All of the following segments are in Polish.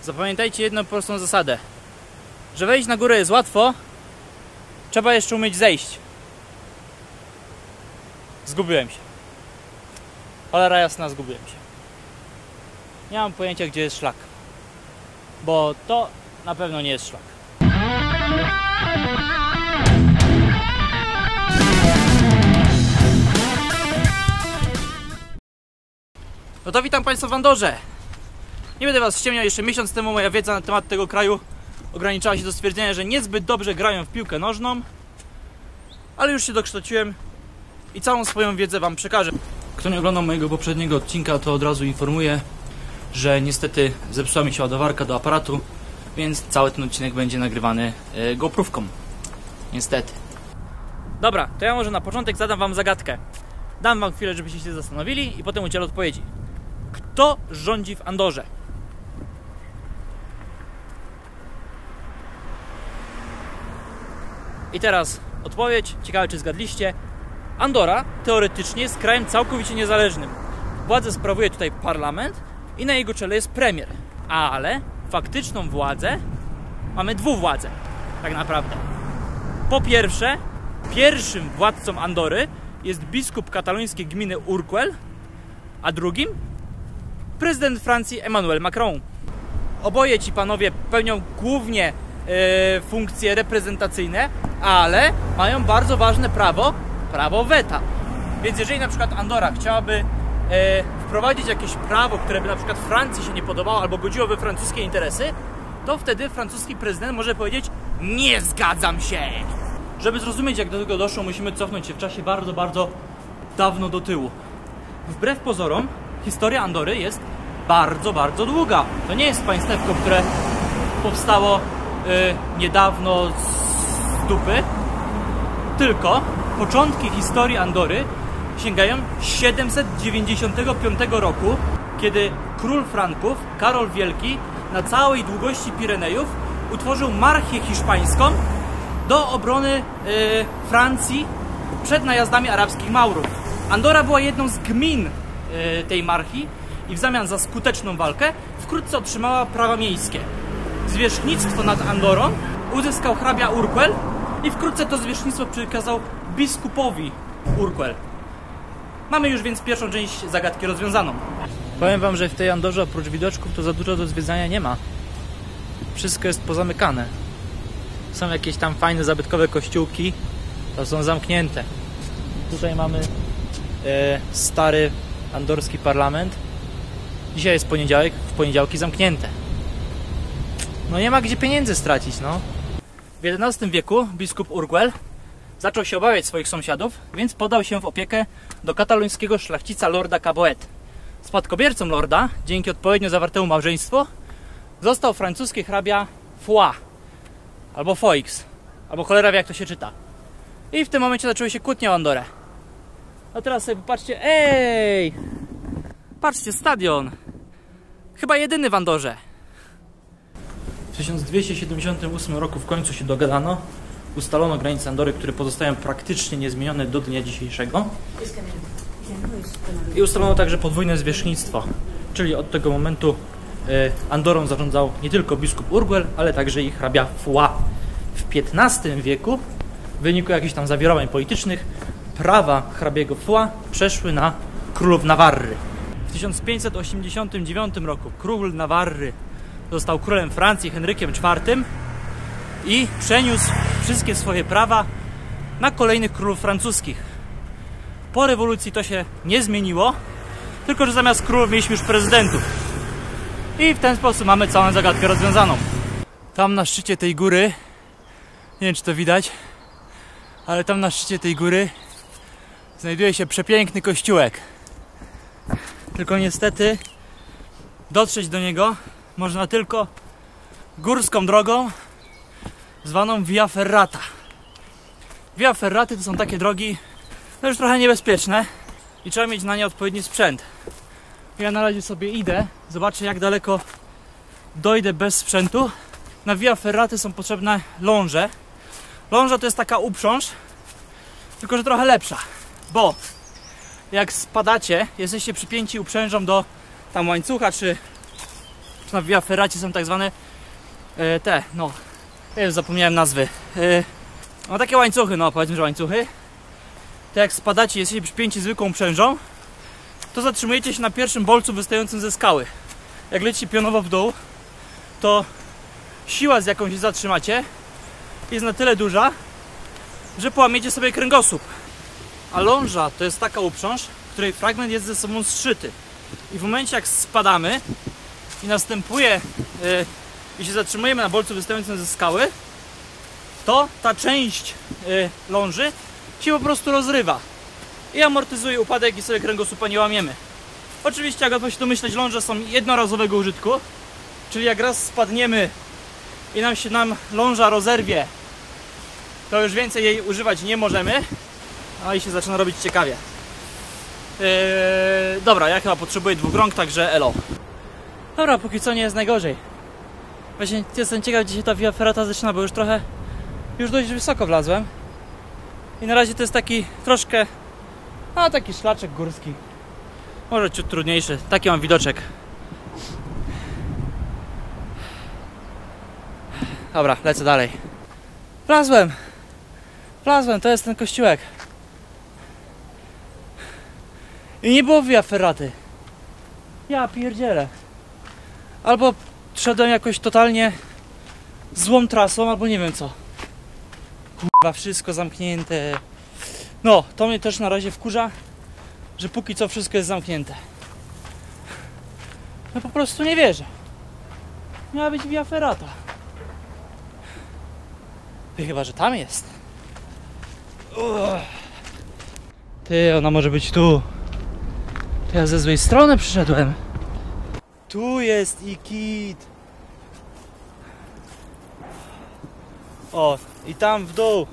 Zapamiętajcie jedną prostą zasadę. Że wejść na górę jest łatwo, trzeba jeszcze umieć zejść. Zgubiłem się. Cholera jasna, zgubiłem się. Nie mam pojęcia, gdzie jest szlak. Bo to na pewno nie jest szlak. No to witam Państwa w Andorze. Nie będę Was ściemniał, jeszcze miesiąc temu moja wiedza na temat tego kraju ograniczała się do stwierdzenia, że niezbyt dobrze grają w piłkę nożną. Ale już się dokształciłem i całą swoją wiedzę Wam przekażę. Kto nie oglądał mojego poprzedniego odcinka, to od razu informuję, że niestety zepsuła mi się ładowarka do aparatu, więc cały ten odcinek będzie nagrywany GoPrówką. Niestety. Dobra, to ja może na początek zadam Wam zagadkę. Dam Wam chwilę, żebyście się zastanowili i potem udzielę odpowiedzi. Kto rządzi w Andorze? I teraz odpowiedź. Ciekawe, czy zgadliście. Andora teoretycznie jest krajem całkowicie niezależnym. Władzę sprawuje tutaj parlament i na jego czele jest premier. Ale faktyczną władzę mamy dwuwładzę, tak naprawdę. Po pierwsze, pierwszym władcą Andory jest biskup katalońskiej gminy Urquell, a drugim prezydent Francji Emmanuel Macron. Oboje ci panowie pełnią głównie funkcje reprezentacyjne, ale mają bardzo ważne prawo weta. Więc jeżeli na przykład Andora chciałaby wprowadzić jakieś prawo, które by na przykład Francji się nie podobało albo godziło we francuskie interesy, to wtedy francuski prezydent może powiedzieć: nie zgadzam się! Żeby zrozumieć, jak do tego doszło, musimy cofnąć się w czasie bardzo, bardzo dawno do tyłu. Wbrew pozorom, historia Andory jest bardzo, bardzo długa. To nie jest państewko, które powstało niedawno z dupy, tylko początki historii Andory sięgają 795 roku, kiedy król Franków, Karol Wielki, na całej długości Pirenejów utworzył marchię hiszpańską do obrony Francji przed najazdami arabskich Maurów. Andora była jedną z gmin tej marchii i w zamian za skuteczną walkę wkrótce otrzymała prawa miejskie. Zwierzchnictwo nad Andorą uzyskał hrabia Urquell i wkrótce to zwierzchnictwo przekazał biskupowi Urquell. Mamy już więc pierwszą część zagadki rozwiązaną. Powiem Wam, że w tej Andorze oprócz widoczków to za dużo do zwiedzania nie ma. Wszystko jest pozamykane. Są jakieś tam fajne, zabytkowe kościółki, to są zamknięte. Tutaj mamy stary andorski parlament. Dzisiaj jest poniedziałek, w poniedziałki zamknięte. No nie ma gdzie pieniędzy stracić, no. W XI wieku biskup Urquell zaczął się obawiać swoich sąsiadów, więc podał się w opiekę do katalońskiego szlachcica Lorda Cabot. Spadkobiercą lorda, dzięki odpowiednio zawartemu małżeństwu, został francuski hrabia Foix, albo Foix, albo cholera wie, jak to się czyta. I w tym momencie zaczęły się kłótnie o Andorę. A teraz sobie popatrzcie, patrzcie, stadion. Chyba jedyny w Andorze. W 1278 roku w końcu się dogadano. Ustalono granice Andory, które pozostają praktycznie niezmienione do dnia dzisiejszego. I ustalono także podwójne zwierzchnictwo. Czyli od tego momentu Andorą zarządzał nie tylko biskup Urquell, ale także i hrabia Foix. W XV wieku, w wyniku jakichś tam zawirowań politycznych, prawa hrabiego Foix przeszły na królów Nawarry. W 1589 roku król Nawarry został królem Francji Henrykiem IV i przeniósł wszystkie swoje prawa na kolejnych królów francuskich. Po rewolucji to się nie zmieniło, tylko że zamiast królów mieliśmy już prezydentów. I w ten sposób mamy całą zagadkę rozwiązaną. Tam na szczycie tej góry, nie wiem czy to widać, ale tam na szczycie tej góry znajduje się przepiękny kościółek. Tylko niestety dotrzeć do niego można tylko górską drogą zwaną Via Ferrata. Via Ferraty to są takie drogi już trochę niebezpieczne i trzeba mieć na nie odpowiedni sprzęt. Ja na razie sobie idę, zobaczę jak daleko dojdę bez sprzętu. Na Via Ferraty są potrzebne ląże. Ląża to jest taka uprząż, tylko że trochę lepsza, bo jak spadacie, jesteście przypięci uprzężą do tam łańcucha Na Via Ferracie są tak zwane no, ja już zapomniałem nazwy. No takie łańcuchy, no powiedzmy, że łańcuchy. To jak spadacie, jesteście przypięci zwykłą przężą, to zatrzymujecie się na pierwszym bolcu wystającym ze skały. Jak lecicie pionowo w dół, to siła, z jaką się zatrzymacie, jest na tyle duża, że połamiecie sobie kręgosłup. A ląża to jest taka uprząż, w której fragment jest ze sobą zszyty. I w momencie jak spadamy i następuje i się zatrzymujemy na bolcu wystającym ze skały, to ta część ląży się po prostu rozrywa i amortyzuje upadek i sobie kręgosłupa nie łamiemy. Oczywiście, jak łatwo się domyśleć, ląże są jednorazowego użytku, czyli jak raz spadniemy i nam ląża rozerwie, to już więcej jej używać nie możemy. No i się zaczyna robić ciekawie. Dobra, ja chyba potrzebuję 2 rąk, także elo. Dobra, póki co nie jest najgorzej. Właśnie jestem ciekaw, gdzie się ta Via Ferrata zaczyna, bo już dość wysoko wlazłem. I na razie to jest taki troszkę, taki szlaczek górski. Może ciut trudniejszy, taki mam widoczek. Dobra, lecę dalej. Wlazłem, to jest ten kościółek. I nie było Via Ferraty. Ja pierdzielę. Albo szedłem jakoś totalnie złą trasą, albo nie wiem co. Kurwa, wszystko zamknięte. No, to mnie też na razie wkurza, że póki co wszystko jest zamknięte. Ja po prostu nie wierzę. Miała być Via Ferrata. Chyba, że tam jest. Ty, ona może być tu. To ja ze złej strony przyszedłem. Tu jest Ikit. O, i tam w dół.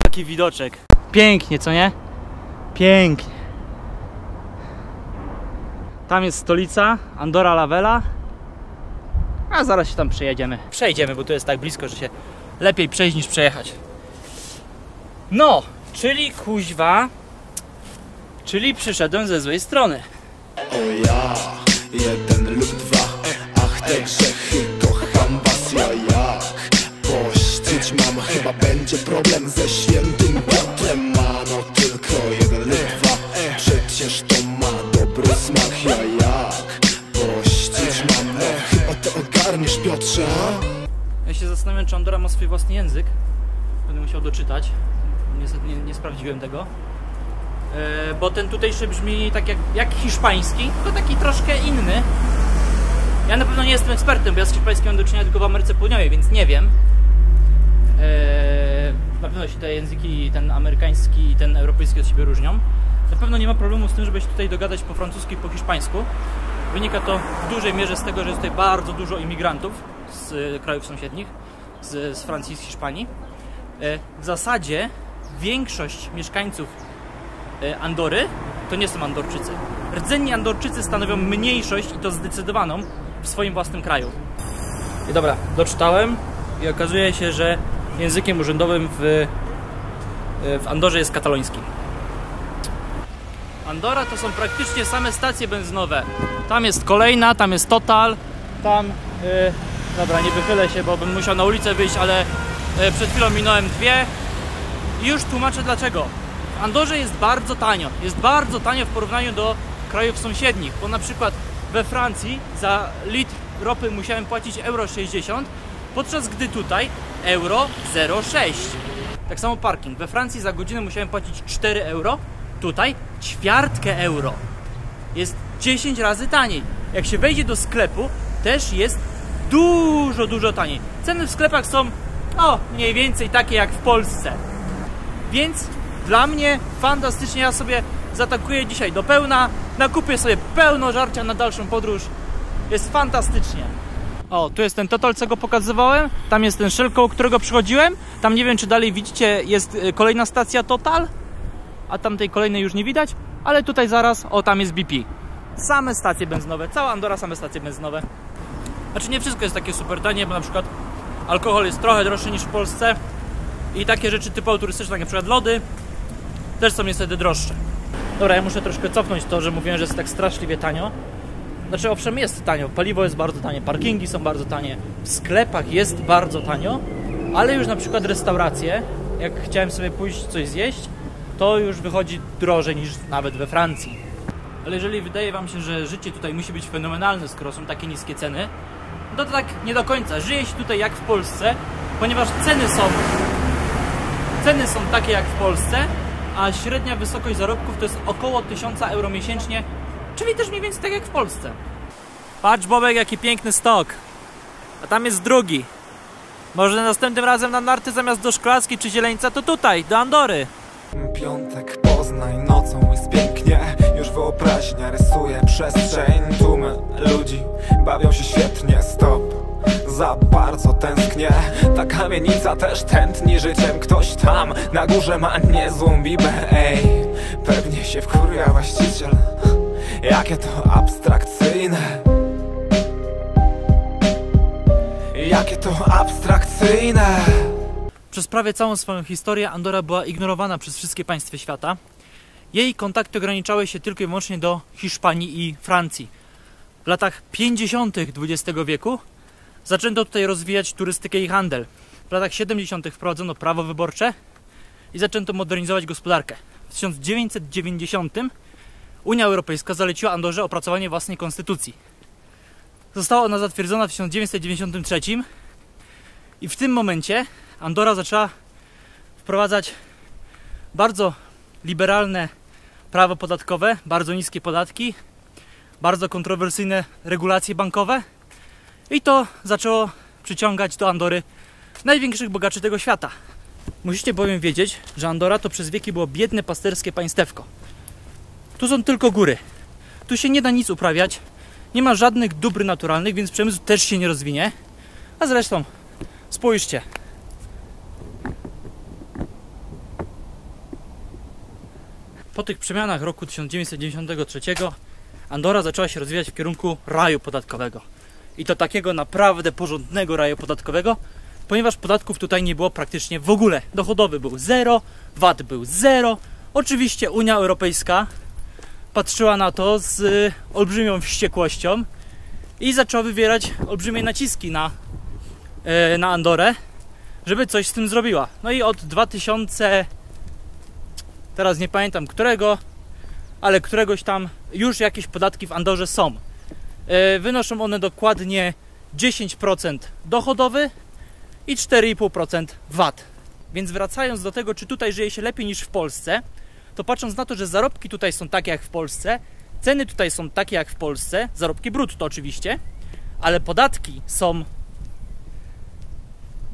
Taki widoczek. Pięknie, co nie? Pięknie. Tam jest stolica, Andorra la Vella. A zaraz się tam przejedziemy. Przejdziemy, bo tu jest tak blisko, że się lepiej przejść niż przejechać. No, czyli kuźwa. Czyli przyszedłem ze złej strony. O ja, 1 lub 2. Ach, te grzechy, kocham was, ja jak pościć mam, chyba będzie problem ze świętym Piotrem. Mano, tylko 1 lub 2. Przecież to ma dobry smak, ja jak pościć mam, no chyba to ogarniesz, Piotrze. Ja się zastanawiam, czy Andorra ma swój własny język. Będę musiał doczytać. Niestety nie sprawdziłem tego. Bo ten tutejszy brzmi tak jak hiszpański, tylko taki troszkę inny. Ja na pewno nie jestem ekspertem, bo ja z hiszpańskim mam do czynienia tylko w Ameryce Południowej, więc nie wiem. Na pewno się te języki, ten amerykański i ten europejski od siebie różnią. Na pewno nie ma problemu z tym, żeby się tutaj dogadać po francusku i po hiszpańsku. Wynika to w dużej mierze z tego, że jest tutaj bardzo dużo imigrantów z krajów sąsiednich, z Francji i z Hiszpanii. W zasadzie większość mieszkańców Andory to nie są Andorczycy. Rdzenni Andorczycy stanowią mniejszość i to zdecydowaną w swoim własnym kraju. I dobra, doczytałem i okazuje się, że językiem urzędowym w Andorze jest kataloński. Andorra to są praktycznie same stacje benzynowe. Tam jest kolejna, tam jest Total, tam... dobra, nie wychylę się, bo bym musiał na ulicę wyjść, ale przed chwilą minąłem 2 i już tłumaczę dlaczego. W Andorze jest bardzo tanio. Jest bardzo tanio w porównaniu do krajów sąsiednich, bo na przykład we Francji za litr ropy musiałem płacić 1,60 €, podczas gdy tutaj euro 0,6. Tak samo parking. We Francji za godzinę musiałem płacić 4 euro, tutaj ćwiartkę euro. Jest 10 razy taniej. Jak się wejdzie do sklepu, też jest dużo taniej. Ceny w sklepach są mniej więcej takie jak w Polsce. Więc dla mnie fantastycznie, ja sobie zatankuję dzisiaj do pełna, nakupię sobie pełno żarcia na dalszą podróż. Jest fantastycznie. O, tu jest ten Total, co go pokazywałem. Tam jest ten Shell, koło którego przychodziłem. Tam nie wiem, czy dalej widzicie, jest kolejna stacja Total. A tamtej kolejnej już nie widać. Ale tutaj zaraz, tam jest BP. Same stacje benzynowe, cała Andorra same stacje benzynowe. Znaczy nie wszystko jest takie super tanie, bo na przykład alkohol jest trochę droższy niż w Polsce. I takie rzeczy typowo turystyczne, jak na przykład lody, też są niestety droższe. Dobra, ja muszę troszkę cofnąć to, że mówiłem, że jest tak straszliwie tanio. Znaczy, owszem, jest tanio, paliwo jest bardzo tanie, parkingi są bardzo tanie, w sklepach jest bardzo tanio, ale już na przykład restauracje, jak chciałem sobie pójść coś zjeść, to już wychodzi drożej niż nawet we Francji. Ale jeżeli wydaje wam się, że życie tutaj musi być fenomenalne, skoro są takie niskie ceny, no to tak nie do końca. Żyje się tutaj jak w Polsce, ponieważ ceny są takie jak w Polsce, a średnia wysokość zarobków to jest około 1000 euro miesięcznie, czyli też mniej więcej tak jak w Polsce. Patrz, Bobek, jaki piękny stok. A tam jest drugi. Może następnym razem na narty zamiast do Szklarskiej czy Zieleńca to tutaj, do Andory. Piątek, Poznań, nocą jest pięknie. Już wyobraźnia rysuje przestrzeń. Tłumy ludzi bawią się świetnie. Stop, za bardzo tęsknię. Ta kamienica też tętni życiem. Ktoś tam na górze ma niezłą bibę. Ej, pewnie się wkurwia właściciel. Jakie to abstrakcyjne. Jakie to abstrakcyjne. Przez prawie całą swoją historię Andora była ignorowana przez wszystkie państwa świata. Jej kontakty ograniczały się tylko i wyłącznie do Hiszpanii i Francji. W latach 50. XX wieku zaczęto tutaj rozwijać turystykę i handel. W latach 70. wprowadzono prawo wyborcze i zaczęto modernizować gospodarkę. W 1990 Unia Europejska zaleciła Andorze opracowanie własnej konstytucji. Została ona zatwierdzona w 1993 i w tym momencie Andora zaczęła wprowadzać bardzo liberalne prawo podatkowe, bardzo niskie podatki, bardzo kontrowersyjne regulacje bankowe i to zaczęło przyciągać do Andory największych bogaczy tego świata. Musicie bowiem wiedzieć, że Andora to przez wieki było biedne pasterskie państewko. Tu są tylko góry. Tu się nie da nic uprawiać, nie ma żadnych dóbr naturalnych, więc przemysł też się nie rozwinie. A zresztą, spójrzcie. Po tych przemianach roku 1993 Andora zaczęła się rozwijać w kierunku raju podatkowego. I to takiego naprawdę porządnego raju podatkowego, ponieważ podatków tutaj nie było praktycznie w ogóle. Dochodowy był 0, VAT był 0. Oczywiście Unia Europejska patrzyła na to z olbrzymią wściekłością i zaczęła wywierać olbrzymie naciski na Andorę, żeby coś z tym zrobiła. No i od 2000, teraz nie pamiętam którego, ale któregoś tam już jakieś podatki w Andorze są. Wynoszą one dokładnie 10% dochodowy i 4,5% VAT. Więc wracając do tego, czy tutaj żyje się lepiej niż w Polsce, to patrząc na to, że zarobki tutaj są takie jak w Polsce, ceny tutaj są takie jak w Polsce, zarobki brutto oczywiście, ale podatki są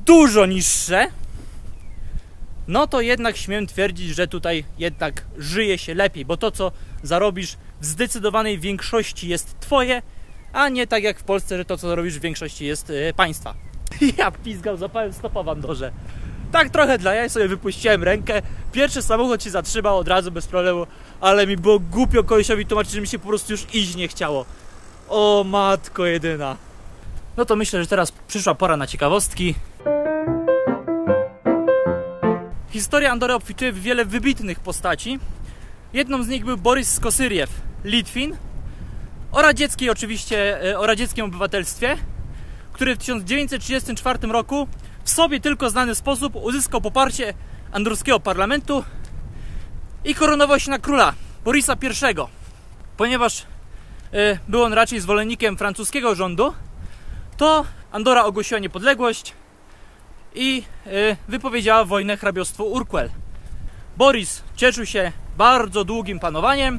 dużo niższe, no to jednak śmiem twierdzić, że tutaj jednak żyje się lepiej, bo to, co zarobisz w zdecydowanej większości jest twoje, a nie tak jak w Polsce, że to, co zarobisz w większości jest państwa. Ja pizgał, zapałem stopa w Andorze. Tak trochę dla jaj sobie wypuściłem rękę. Pierwszy samochód się zatrzymał od razu bez problemu, ale mi było głupio kolesiowi tłumaczyć, że mi się po prostu już iść nie chciało. O matko jedyna. No to myślę, że teraz przyszła pora na ciekawostki. Historia Andory obfituje w wiele wybitnych postaci. Jedną z nich był Boris Skosyriew, Litwin, o radzieckim obywatelstwie, który w 1934 roku w sobie tylko znany sposób uzyskał poparcie andorskiego parlamentu i koronował się na króla Borisa I. Ponieważ był on raczej zwolennikiem francuskiego rządu, to Andora ogłosiła niepodległość i wypowiedziała wojnę hrabiostwu Urquell. Boris cieszył się bardzo długim panowaniem.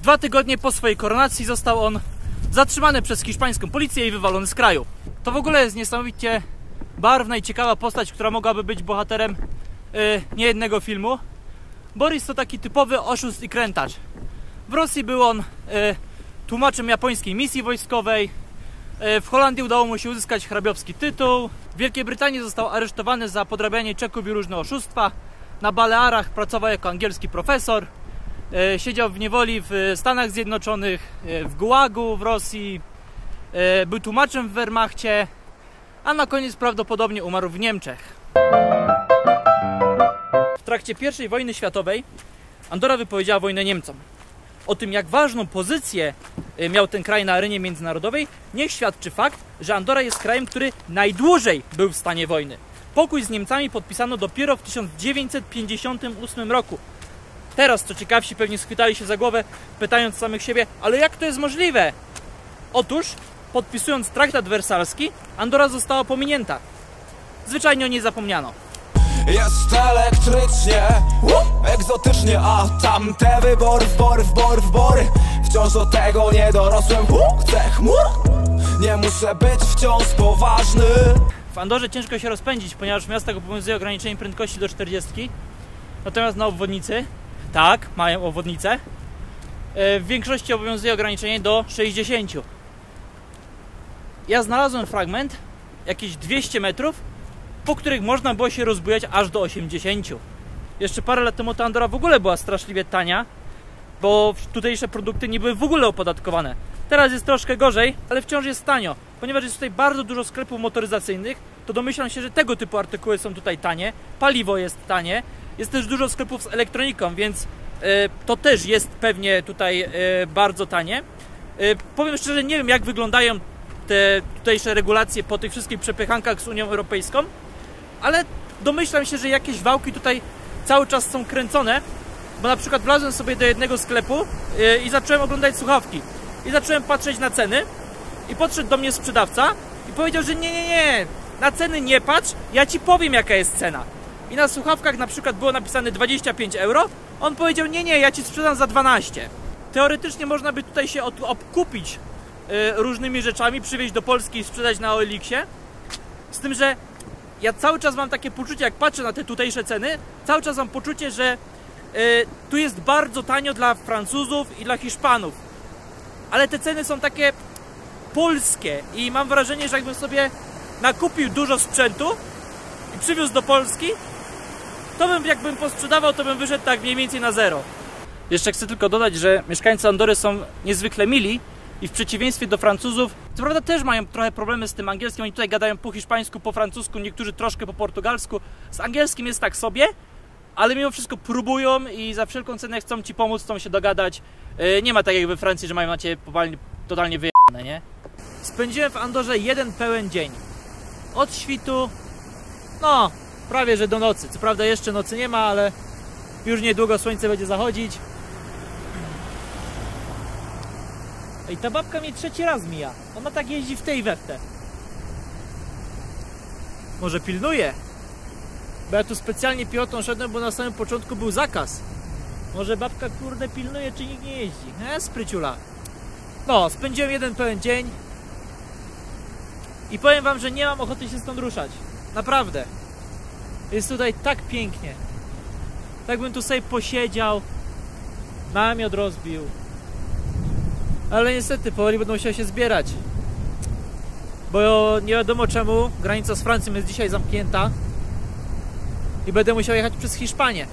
2 tygodnie po swojej koronacji został on zatrzymany przez hiszpańską policję i wywalony z kraju. To w ogóle jest niesamowicie barwna i ciekawa postać, która mogłaby być bohaterem niejednego filmu. Boris to taki typowy oszust i krętacz. W Rosji był on tłumaczem japońskiej misji wojskowej. W Holandii udało mu się uzyskać hrabiowski tytuł. W Wielkiej Brytanii został aresztowany za podrabianie czeków i różne oszustwa. Na Balearach pracował jako angielski profesor. Siedział w niewoli w Stanach Zjednoczonych, w Gułagu w Rosji. Był tłumaczem w Wehrmachcie, a na koniec prawdopodobnie umarł w Niemczech. W trakcie I wojny światowej Andora wypowiedziała wojnę Niemcom. O tym, jak ważną pozycję miał ten kraj na arenie międzynarodowej, niech świadczy fakt, że Andora jest krajem, który najdłużej był w stanie wojny. Pokój z Niemcami podpisano dopiero w 1958 roku. Teraz, co ciekawsi, pewnie schwytali się za głowę, pytając samych siebie, ale jak to jest możliwe? Otóż, podpisując traktat wersalski, Andora została pominięta. Zwyczajnie o niej zapomniano. Jest elektrycznie, egzotycznie, a tamte wybory. Wciąż do tego nie dorosłem, chcę chmur. Nie muszę być wciąż poważny. W Andorze ciężko się rozpędzić, ponieważ w miastach obowiązuje ograniczenie prędkości do 40. Natomiast na obwodnicy, tak, mają obwodnicę, w większości obowiązuje ograniczenie do 60. Ja znalazłem fragment, jakieś 200 metrów, po których można było się rozbujać aż do 80. Jeszcze parę lat temu ta Andora w ogóle była straszliwie tania, bo tutejsze produkty nie były w ogóle opodatkowane. Teraz jest troszkę gorzej, ale wciąż jest tanio. Ponieważ jest tutaj bardzo dużo sklepów motoryzacyjnych, to domyślam się, że tego typu artykuły są tutaj tanie. Paliwo jest tanie. Jest też dużo sklepów z elektroniką, więc to też jest pewnie tutaj bardzo tanie. Powiem szczerze, nie wiem, jak wyglądają te tutejsze regulacje po tych wszystkich przepychankach z Unią Europejską, ale domyślam się, że jakieś wałki tutaj cały czas są kręcone, bo na przykład wlazłem sobie do jednego sklepu i zacząłem oglądać słuchawki. I zacząłem patrzeć na ceny i podszedł do mnie sprzedawca i powiedział, że nie, na ceny nie patrz, ja ci powiem, jaka jest cena. I na słuchawkach na przykład było napisane 25 euro, on powiedział, nie, ja ci sprzedam za 12. Teoretycznie można by tutaj się obkupić różnymi rzeczami, przywieźć do Polski i sprzedać na OLX-ie, z tym, że ja cały czas mam takie poczucie, jak patrzę na te tutejsze ceny, cały czas mam poczucie, że tu jest bardzo tanio dla Francuzów i dla Hiszpanów. Ale te ceny są takie polskie i mam wrażenie, że jakbym sobie nakupił dużo sprzętu i przywiózł do Polski, to bym, jakbym posprzedawał, to bym wyszedł tak mniej więcej na zero. Jeszcze chcę tylko dodać, że mieszkańcy Andory są niezwykle mili i w przeciwieństwie do Francuzów, co prawda też mają trochę problemy z tym angielskim, oni tutaj gadają po hiszpańsku, po francusku, niektórzy troszkę po portugalsku. Z angielskim jest tak sobie, ale mimo wszystko próbują i za wszelką cenę chcą ci pomóc, chcą się dogadać. Nie ma tak jak we Francji, że mają na ciebie totalnie wyjebane, nie? Spędziłem w Andorze jeden pełen dzień. Od świtu, no, prawie że do nocy. Co prawda jeszcze nocy nie ma, ale już niedługo słońce będzie zachodzić. I ta babka mnie trzeci raz mija. Ona tak jeździ w tej i we w te. Może pilnuje? Bo ja tu specjalnie piechotą szedłem, bo na samym początku był zakaz. Może babka kurde pilnuje, czy nikt nie jeździ. Spryciula. No, spędziłem jeden pełen dzień. I powiem wam, że nie mam ochoty się stąd ruszać. Naprawdę. Jest tutaj tak pięknie. Tak bym tu sobie posiedział. Namiot rozbił. Ale niestety powoli będą musiał się zbierać. Bo nie wiadomo czemu granica z Francją jest dzisiaj zamknięta. I będę musiał jechać przez Hiszpanię.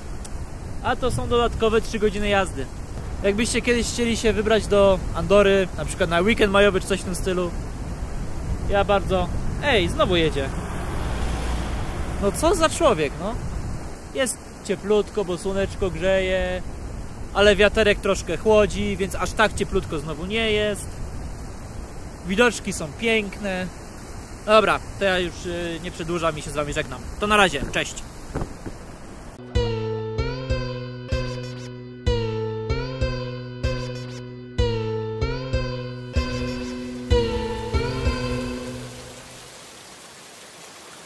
A to są dodatkowe 3 godziny jazdy. Jakbyście kiedyś chcieli się wybrać do Andory, na przykład na weekend majowy czy coś w tym stylu, ja bardzo... Ej, znowu jedzie. No co za człowiek, no. Jest cieplutko, bo słoneczko grzeje, ale wiaterek troszkę chłodzi, więc aż tak cieplutko znowu nie jest. Widoczki są piękne. Dobra, to ja już nie przedłużam i się z wami żegnam. To na razie, cześć.